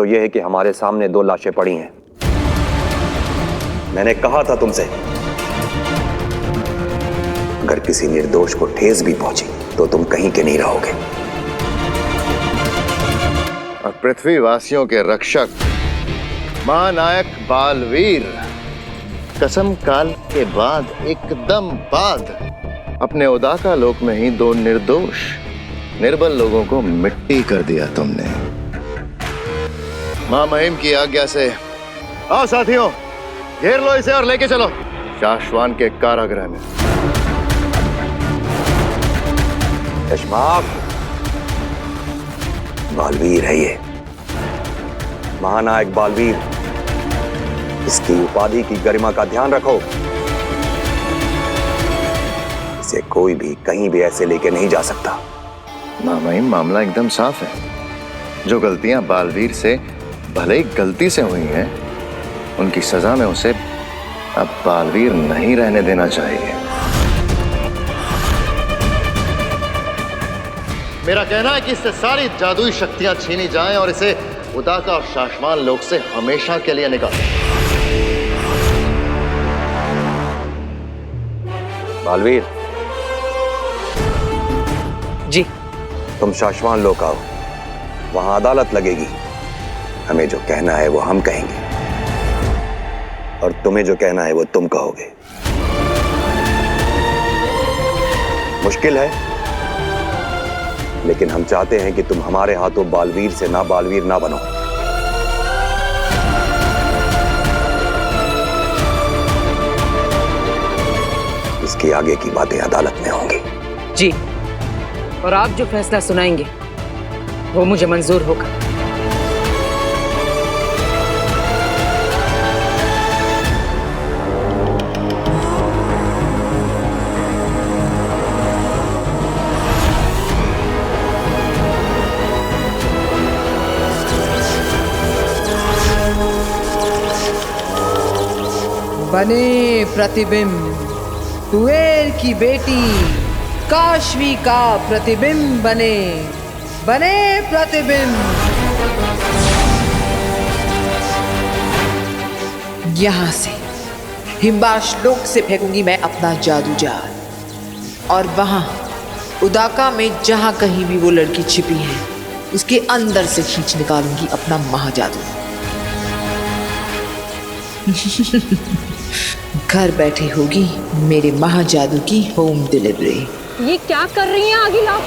तो यह है कि हमारे सामने 2 लाशें पड़ी हैं। मैंने कहा था तुमसे, अगर किसी निर्दोष को ठेस भी पहुंची तो तुम कहीं के नहीं रहोगे। और पृथ्वीवासियों के रक्षक महानायक बालवीर कसम काल के बाद एकदम बाद अपने उदाका लोक में ही 2 निर्दोष निर्बल लोगों को मिट्टी कर दिया तुमने। मां महिम की आज्ञा से आओ साथियों, घेर लो इसे और लेके चलो शाश्वान के कारागृह में। यशमाक, बालवीर है ये, महानायक बालवीर। इसकी उपाधि की गरिमा का ध्यान रखो। इसे कोई भी कहीं भी ऐसे लेके नहीं जा सकता। मां महिम, मामला एकदम साफ है। जो गलतियां बालवीर से भले ही गलती से हुई हैं, उनकी सजा में उसे अब बालवीर नहीं रहने देना चाहिए। मेरा कहना है कि इससे सारी जादुई शक्तियां छीनी जाएं और इसे उदाका और शाश्वान लोक से हमेशा के लिए निकालें। बालवीर जी। तुम शाश्वान लोक आओ, वहां अदालत लगेगी। हमें जो कहना है वो हम कहेंगे और तुम्हें जो कहना है वो तुम कहोगे। मुश्किल है, लेकिन हम चाहते हैं कि तुम हमारे हाथों बालवीर से ना बालवीर ना बनो। इसकी आगे की बातें अदालत में होंगी। जी, और आप जो फैसला सुनाएंगे वो मुझे मंजूर होगा। बने प्रतिबिंब, कुबेर की बेटी काशवी का प्रतिबिंब बने, बने प्रतिबिंब। यहां से हिमबाश लोक से फेंकूंगी मैं अपना जादू जाल, और वहां उदाका में जहां कहीं भी वो लड़की छिपी है उसके अंदर से खींच निकालूंगी अपना महाजादू। घर बैठे होगी मेरे महाजादू की होम डिलीवरी। ये क्या कर रही हैं आगिल आप?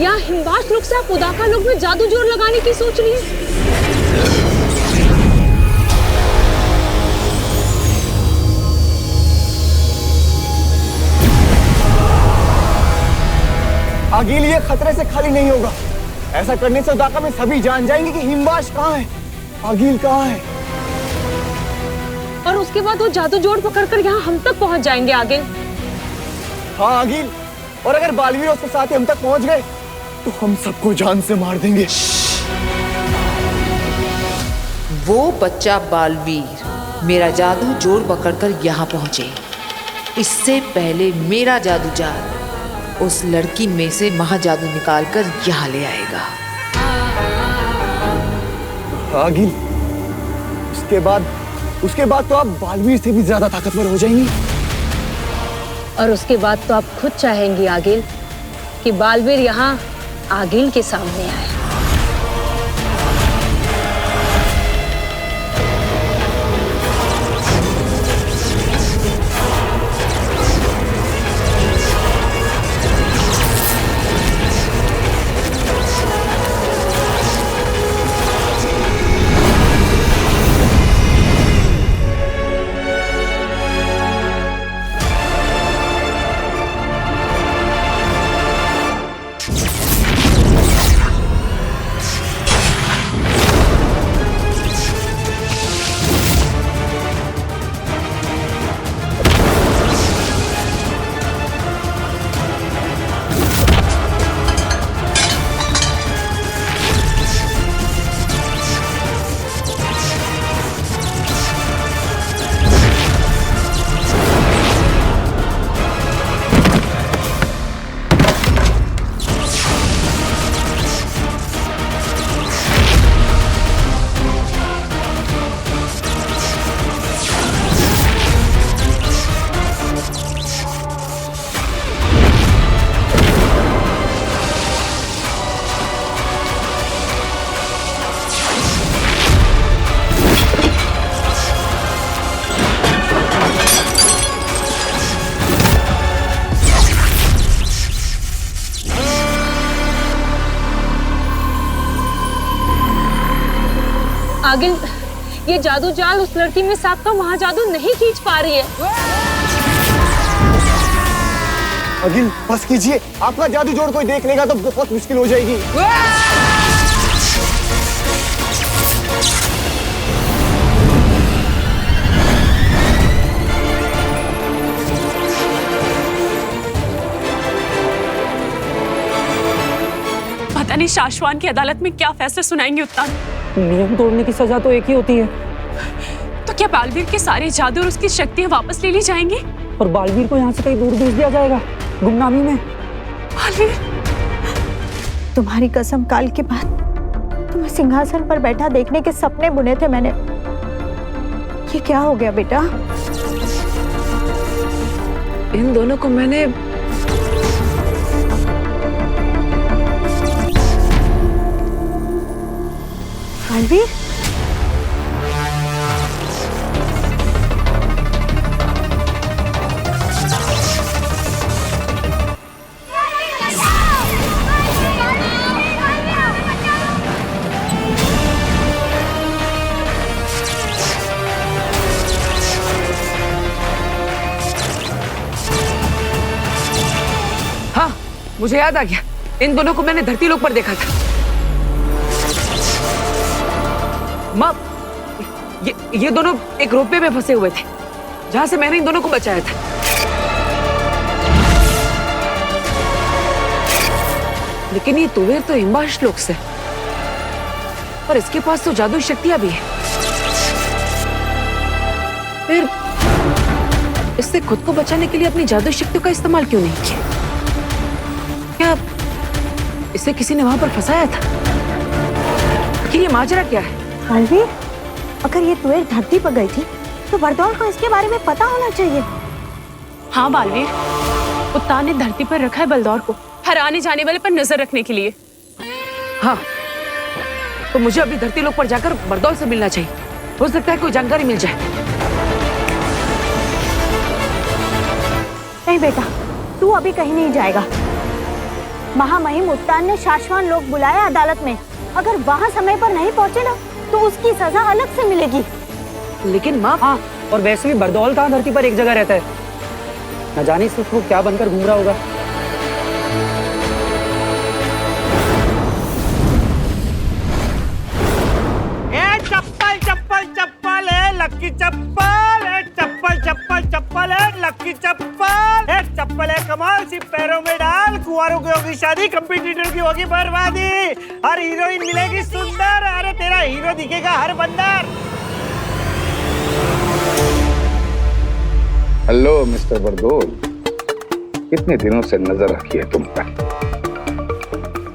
यहाँ हिमवास लोक से आप उदाका लोक में जादू जोर लगाने की सोच रही हैं? आगिल, ये खतरे से खाली नहीं होगा। ऐसा करने से उदाका में सभी जान जाएंगे कि हिमवास कहाँ है, आगिल कहाँ है। और उसके बाद वो जादू जोड़ पकड़कर यहाँ हम तक पहुँच जाएंगे आगिल। हाँ आगिल, और अगर बालवीर और उसके साथ हम तक पहुँच गए तो हम सबको जान से मार देंगे। वो बच्चा बालवीर मेरा जादू जोड़ पकड़कर यहाँ पहुंचे, इससे पहले मेरा जादू जाल उस लड़की में से महाजादू निकालकर यहाँ ले आएगा। आगिल, उसके बाद तो आप बालवीर से भी ज्यादा ताकतवर हो जाएंगी। और उसके बाद तो आप खुद चाहेंगी आगिल कि बालवीर यहाँ आगिल के सामने आए। आगिल, ये जादू जाल उस लड़की में साथ का वहां जादू नहीं खींच पा रही है। अगिल बस कीजिए, आपका जादू जोड़ कोई देख लेगा तो बहुत मुश्किल हो जाएगी। पता नहीं शाश्वान की अदालत में क्या फैसला सुनाएंगे उत्तान। नियम तोड़ने की सजा तो एक ही होती है। तो क्या बालवीर के सारे जादू और उसकी शक्तियां वापस ले ली जाएंगी? और बालवीर को यहाँ से कहीं दूर भेज दिया जाएगा, गुमनामी में। बालवीर, तुम्हारी कसम, काल के बाद तुम्हें सिंहासन पर बैठा देखने के सपने बुने थे मैंने। ये क्या हो गया बेटा? इन दोनों को मैंने बालवीर, हाँ, मुझे याद आ गया। इन दोनों को मैंने धरती लोक पर देखा था। माँ, ये दोनों एक रोपवे में फंसे हुए थे, जहां से मैंने इन दोनों को बचाया था। लेकिन ये तुवेर तो हिमवाश लोक से, और इसके पास तो जादुई शक्तियां भी है। फिर इसने खुद को बचाने के लिए अपनी जादुई शक्तियों का इस्तेमाल क्यों नहीं किया? क्या इसे किसी ने वहां पर फंसाया था? आखिर ये माजरा क्या है? बालवीर, अगर ये तुवेर धरती पर गई थी तो बरदौल को इसके बारे में पता होना चाहिए। हाँ बालवीर, उत्तान ने धरती पर रखा है बलदौर को हर आने जाने वाले पर नजर रखने के लिए। हाँ, तो मुझे अभी धरती लोक पर जाकर बरदौल से मिलना चाहिए। हो सकता है कोई जानकारी मिल जाए। नहीं बेटा, तू अभी कहीं नहीं जाएगा। महामहिम उत्तान ने शाश्वान लोक बुलाया अदालत में। अगर वहाँ समय पर नहीं पहुँचे ना तो उसकी सजा अलग से मिलेगी। लेकिन माँ, हाँ, और वैसे भी बरदौल कहाँ धरती पर एक जगह रहता है। न जाने से वो क्या बनकर घूम रहा होगा। चप्पल चप्पल चप्पल है लक्की चप्पल, एक चप्पल चप्पल चप्पल है लक्की चप्पल, एक चप्पल है कमाल, सिर्फ पैरों में डाल। कुंवारों की होगी शादी, कंपटीटर की होगी बर्बादी। हर हीरोइन मिलेगी सुंदर, अरे तेरा हीरो दिखेगा हर बंदर। हेलो मिस्टर बरदौल, कितने दिनों से नजर रखी है तुम पर।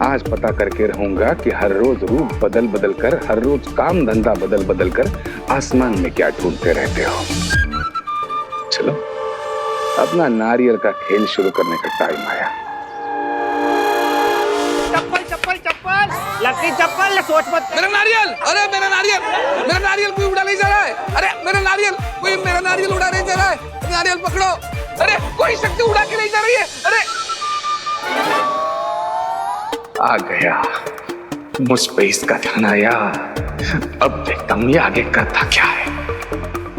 आज पता करके रहूंगा कि हर रोज रूप बदल बदल कर, हर रोज काम धंधा बदल बदल कर आसमान में क्या ढूंढते रहते हो। चलो, अपना नारियल का खेल शुरू करने का टाइम आया। चप्पल चप्पल चप्पल लक्की चप्पल, सोच मत। मेरा नारियल, अरे मेरा नारियल कोई उड़ा नहीं जा रहा है। अरे मेरा नारियल, कोई मेरा नारियल उड़ा नहीं जा रहा है। नारियल पकड़ो, अरे कोई शक्ति उड़ा के नहीं जा रही है। अरे आ गया, मुझ पे इसका ध्यान आया। अब देखता हूँ ये आगे करता क्या है।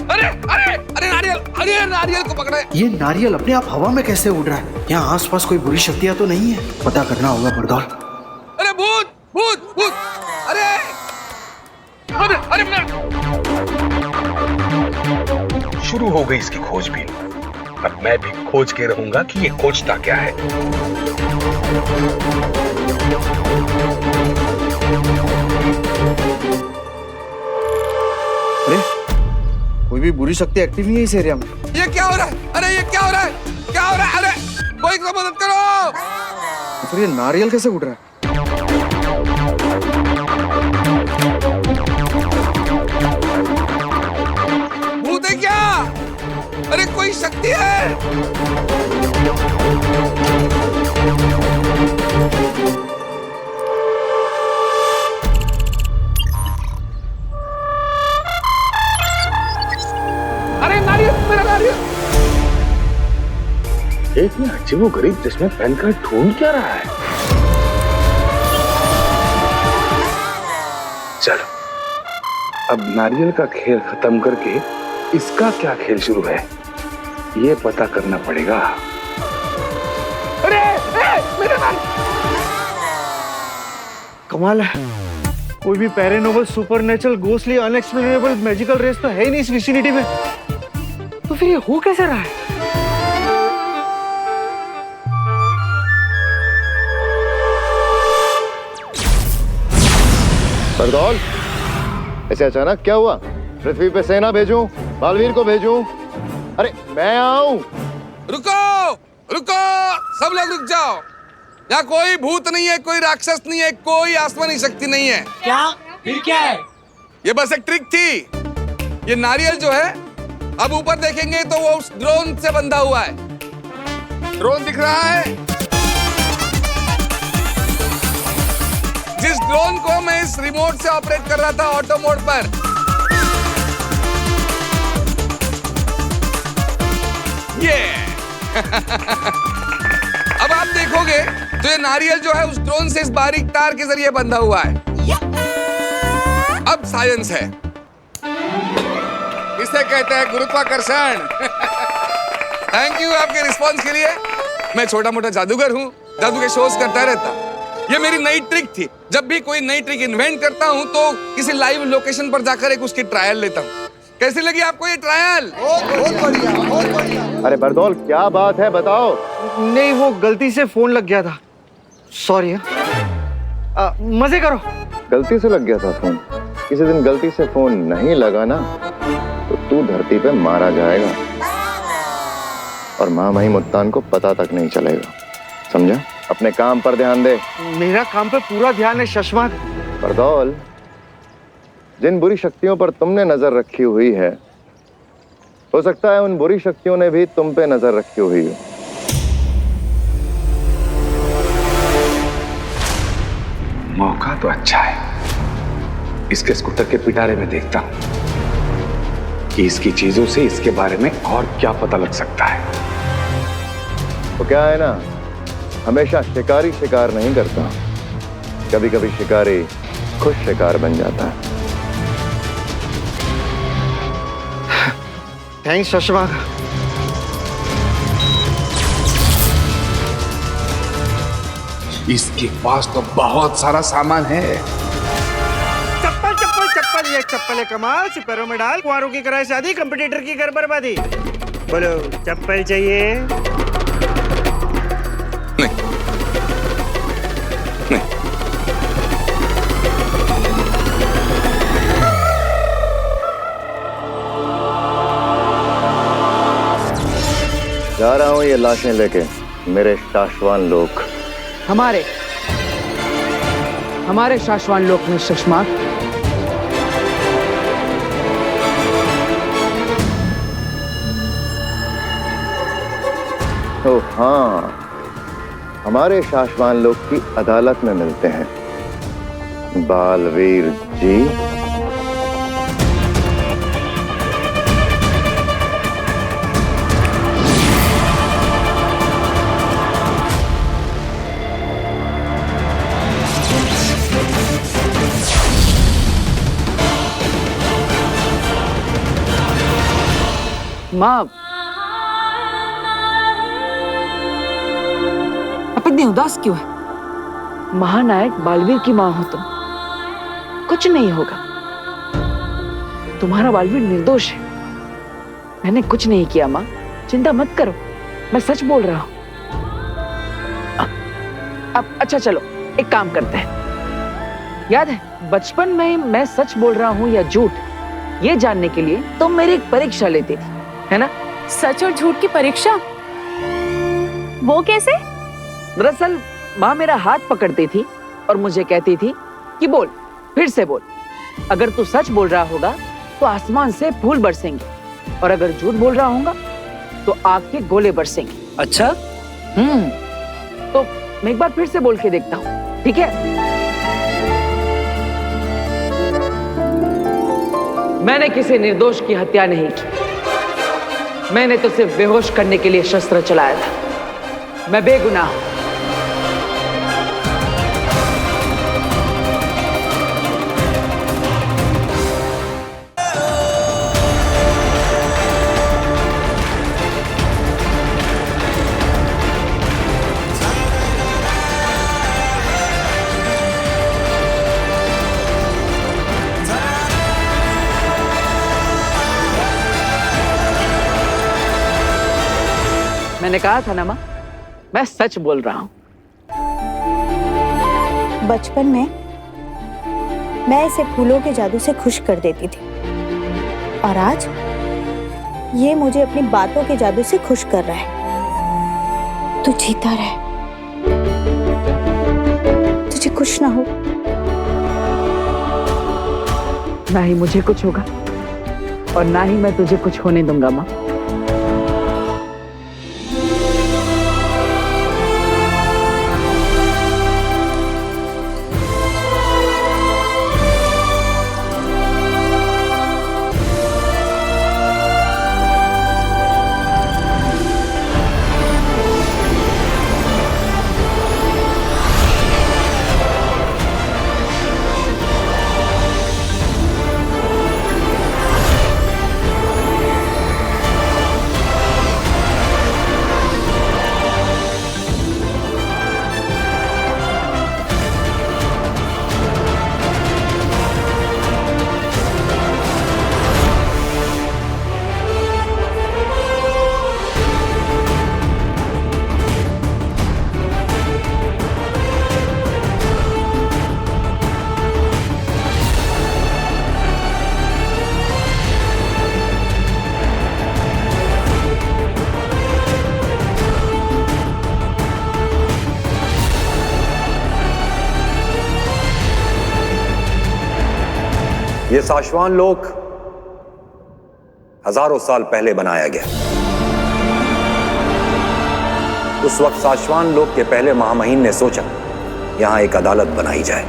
अरे अरे अरे नारियल, अरे नारियल को पकड़े। ये नारियल अपने आप हवा में कैसे उड़ रहा है? यहाँ आसपास कोई बुरी शक्तियाँ तो नहीं है? पता करना होगा बरदौल। अरे भूत भूत भूत, अरे अरे अरे शुरू हो गई इसकी खोजबीन। अब मैं भी खोज के रहूंगा कि ये खोजता क्या है। अरे कोई भी बुरी शक्ति एक्टिव नहीं है इस एरिया में। ये क्या हो रहा है? अरे ये क्या हो रहा है? क्या हो रहा है? अरे कोई तो मदद करो। तो फिर ये नारियल कैसे उड़ रहा है? भूत है क्या? अरे कोई शक्ति है? अरे नारियल, मेरा नारियल। इतना अजीबोगरीब जिसमें पहनकर ढूंढ क्या रहा है। चलो अब नारियल का खेल खत्म करके इसका क्या खेल शुरू है, ये पता करना पड़ेगा। अरे मेरा नारियल! कमाल है, कोई भी paranormal, supernatural, ghostly, unexplainable, magical race तो है ही नहीं इस विसिनिटी में। तो फिर ये हो कैसे रहा है? बरदौल, ऐसे अचानक क्या हुआ? पृथ्वी पे सेना भेजूं, बालवीर को भेजूं? अरे मैं आऊं। रुको रुको, सब लोग रुक जाओ। यहाँ कोई भूत नहीं है, कोई राक्षस नहीं है, कोई आसमानी शक्ति नहीं है। क्या? फिर क्या है? ये बस एक ट्रिक थी। ये नारियल जो है, अब ऊपर देखेंगे तो वो उस ड्रोन से बंधा हुआ है। ड्रोन दिख रहा है? जिस ड्रोन को मैं इस रिमोट से ऑपरेट कर रहा था ऑटो मोड पर, ये अब आप देखोगे तो ये नारियल जो है उस ड्रोन से इस बारीक तार के जरिए बंधा हुआ है। अब साइंस है, इसे कहते हैं गुरुत्वाकर्षण। थैंक यू आपके रिस्पांस के लिए। मैं छोटा मोटा जादूगर हूँ, जादू के शोज करता रहता। ये मेरी नई ट्रिक थी। जब भी कोई नई ट्रिक इन्वेंट करता हूँ तो किसी लाइव लोकेशन पर जाकर एक उसकी ट्रायल लेता हूँ। कैसी लगी आपको ये ट्रायल? बहुत बढ़िया, बहुत बढ़िया। अरे बरदौल, क्या बात है, बताओ। नहीं, वो गलती से फोन लग गया था, सॉरी। मजे करो। गलती से लग गया था फोन? किसी दिन गलती से फोन नहीं लगा ना तो तू धरती पे मारा जाएगा और महामहिम मुत्तान को पता तक नहीं चलेगा, समझा? अपने काम पर ध्यान दे। मेरा काम पे पूरा ध्यान है शशमाक। बरदौल, जिन बुरी शक्तियों पर तुमने नजर रखी हुई है, हो सकता है उन बुरी शक्तियों ने भी तुम पे नजर रखी हुई हो। मौका तो अच्छा है, इसके स्कूटर के पिटारे में देखता हूं कि इसकी चीजों से इसके बारे में और क्या पता लग सकता है। तो क्या है ना, हमेशा शिकारी शिकार नहीं करता, कभी कभी शिकारी खुद शिकार बन जाता है। थैंक्स शशमाक। इसके पास तो बहुत सारा सामान है। चप्पल चप्पल चप्पल, ये चप्पल है कमाल, पैरों में डाल, कुंवारों की कराए शादी, कंपटीटर की घर बर्बादी। बोलो चप्पल चाहिए? जा रहा हूं ये लाशें लेके, मेरे शाश्वान लोक। हमारे शाश्वान लोक में शशमाक। तो हाँ, हमारे शाश्वान लोक की अदालत में मिलते हैं बालवीर जी। माँ, आप इतनी उदास क्यों है? महानायक बालवीर की माँ हो तुम, कुछ नहीं होगा। तुम्हारा बालवीर निर्दोष है। मैंने कुछ नहीं किया माँ, चिंता मत करो, मैं सच बोल रहा हूँ। अब अच्छा चलो, एक काम करते हैं। याद है बचपन में मैं सच बोल रहा हूँ या झूठ, ये जानने के लिए तुम मेरी एक परीक्षा लेती थी, है ना? सच और झूठ की परीक्षा? वो कैसे? दरअसल माँ मेरा हाथ पकड़ती थी और मुझे कहती थी कि बोल, फिर से बोल। अगर तू सच बोल रहा होगा तो आसमान से फूल बरसेंगे, और अगर झूठ बोल रहा होगा तो आग के गोले बरसेंगे। अच्छा? तो मैं एक बार फिर से बोल के देखता हूँ, ठीक है? मैंने किसी निर्दोष की हत्या नहीं की। मैंने तो सिर्फ बेहोश करने के लिए शस्त्र चलाया था। मैं बेगुनाह हूं। मैंने कहा था ना माँ, मैं सच बोल रहा हूँ। बचपन में मैं इसे फूलों के जादू से खुश कर देती थी और आज ये मुझे अपनी बातों के जादू से खुश कर रहा है। तू जीता रहे, तुझे कुछ ना हो। ना ही मुझे कुछ होगा और ना ही मैं तुझे कुछ होने दूंगा माँ। ये साशवान लोक हजारों साल पहले बनाया गया। उस वक्त साशवान लोक के पहले महामहिम ने सोचा यहां एक अदालत बनाई जाए।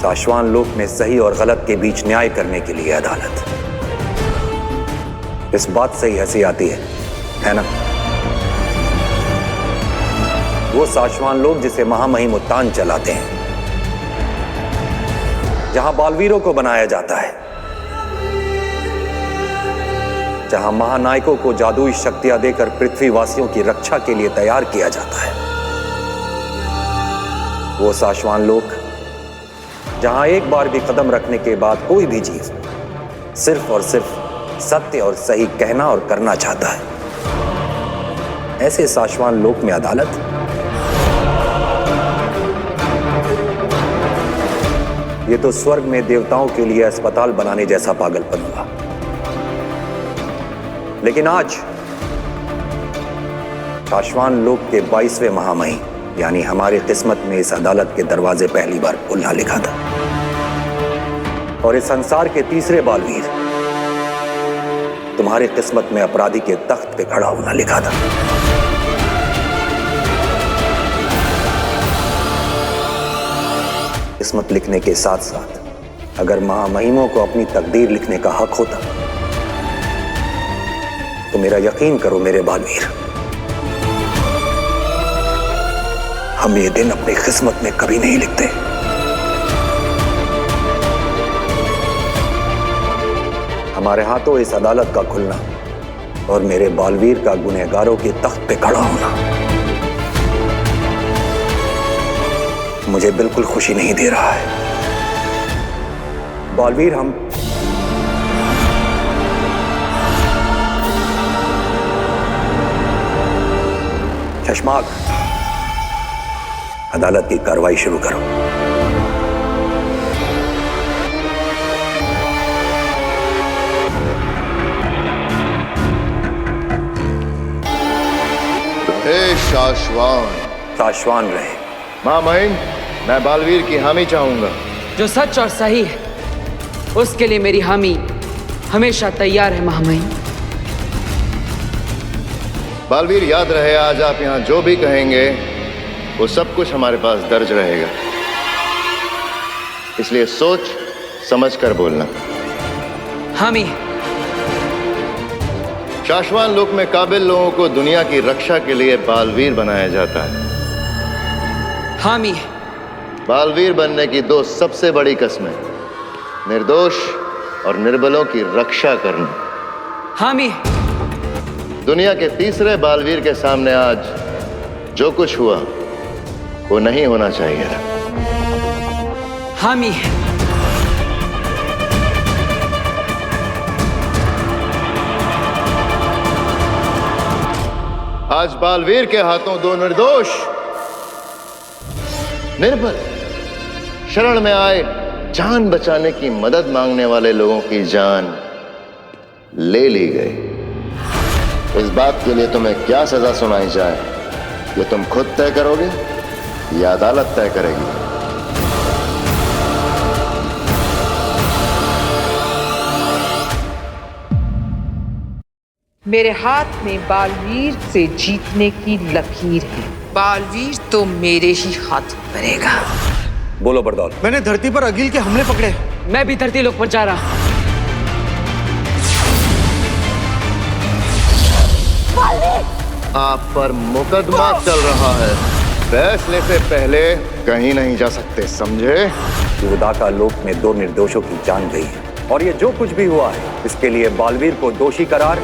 साशवान लोक में सही और गलत के बीच न्याय करने के लिए अदालत। इस बात से ही हंसी आती है ना? वो साशवान लोग जिसे महामहिम उत्तान चलाते हैं, जहां बालवीरों को बनाया जाता है, जहां महानायकों को जादुई शक्तियां देकर पृथ्वीवासियों की रक्षा के लिए तैयार किया जाता है। वो साशवान लोक जहां एक बार भी कदम रखने के बाद कोई भी चीज सिर्फ और सिर्फ सत्य और सही कहना और करना चाहता है। ऐसे साशवान लोक में अदालत, ये तो स्वर्ग में देवताओं के लिए अस्पताल बनाने जैसा पागलपन हुआ। लेकिन आज साशवान लोक के 22वें महामहिम यानी हमारी किस्मत में इस अदालत के दरवाजे पहली बार खुलना लिखा था और इस संसार के तीसरे बालवीर तुम्हारी किस्मत में अपराधी के तख्त पे खड़ा होना लिखा था। किस्मत लिखने के साथ साथ अगर महामहिमों को अपनी तकदीर लिखने का हक होता तो मेरा यकीन करो मेरे बालवीर, हम ये दिन अपनी किस्मत में कभी नहीं लिखते। हमारे हाथों इस अदालत का खुलना और मेरे बालवीर का गुनहगारों के तख्त पे खड़ा होना मुझे बिल्कुल खुशी नहीं दे रहा है। बालवीर, हम चश्माक, अदालत की कार्रवाई शुरू करो। हे साशवान रहे। महामहिम, मैं बालवीर की हामी चाहूंगा। जो सच और सही है उसके लिए मेरी हामी हमेशा तैयार है महामहिम। बालवीर, याद रहे आज आप यहाँ जो भी कहेंगे वो सब कुछ हमारे पास दर्ज रहेगा, इसलिए सोच समझ कर बोलना। हामी। साशवान लोक में काबिल लोगों को दुनिया की रक्षा के लिए बालवीर बनाया जाता है। हामी। बालवीर बनने की दो सबसे बड़ी कस्में, निर्दोष और निर्बलों की रक्षा करना। हामी। दुनिया के तीसरे बालवीर के सामने आज जो कुछ हुआ वो नहीं होना चाहिए था। हामी। आज बालवीर के हाथों दो निर्दोष, निर्बल, शरण में आए जान बचाने की मदद मांगने वाले लोगों की जान ले ली गई। इस बात के लिए तुम्हें क्या सजा सुनाई जाए, ये तुम खुद तय करोगे या अदालत तय करेगी? मेरे हाथ में बालवीर से जीतने की लकीर है। बालवीर तो मेरे ही हाथ मरेगा। बोलो बरदौल। मैंने धरती पर अगिल के हमले पकड़े। मैं भी धरती लोक पर जा रहा। आप पर मुकदमा चल रहा है, फैसले से पहले कहीं नहीं जा सकते, समझे? उदाका लोक में दो निर्दोषों की जान गई है और ये जो कुछ भी हुआ है इसके लिए बालवीर को दोषी करार